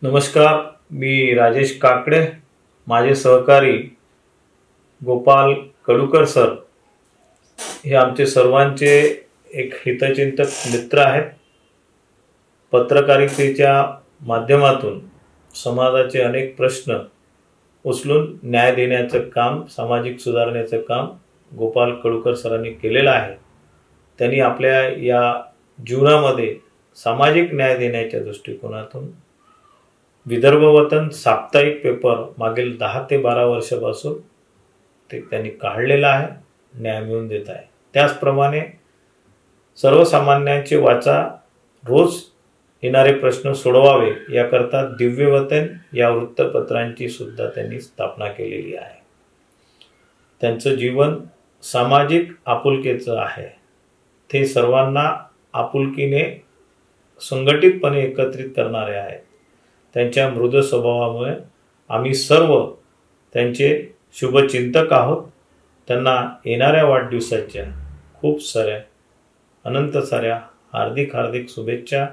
नमस्कार, मी राजेश काकडे. माझे सहकारी गोपाल कडूकर सर हे आमचे सर्वांचे एक हितचिंतक मित्र आहेत. पत्रकारितेच्या माध्यमातून समाजाचे अनेक प्रश्न उचलून न्याय देण्याचं काम, सामाजिक सुधारण्याचं काम गोपाल कडूकर सरांनी केलेलं आहे. त्यांनी आपल्या या जीवनामध्ये सामाजिक न्याय देण्याच्या दृष्टिकोनातून विदर्भ वतन साप्ताहिक पेपर मागील 10 ते 12 वर्षापासून त्यांनी काढलेला आहे, न्याय मिळवून देत आहे. त्याचप्रमाणे सर्वसामान्यांची वाचा रोज येणारे प्रश्न सोडवावे याकरता दिव्य वतन या वृत्तपत्रांची सुद्धा त्यांनी स्थापना केलेली आहे. त्यांचं जीवन सामाजिक आपुलकीचं आहे. ते सर्वांना आपुलकीने संघटितपणे एकत्रित करणारे आहेत. त्यांच्या मृद स्वभावामुळे आम्ही सर्व त्यांचे शुभचिंतक आहोत. त्यांना येणाऱ्या वाढदिवसाच्या खूप साऱ्या अनंत साऱ्या हार्दिक शुभेच्छा.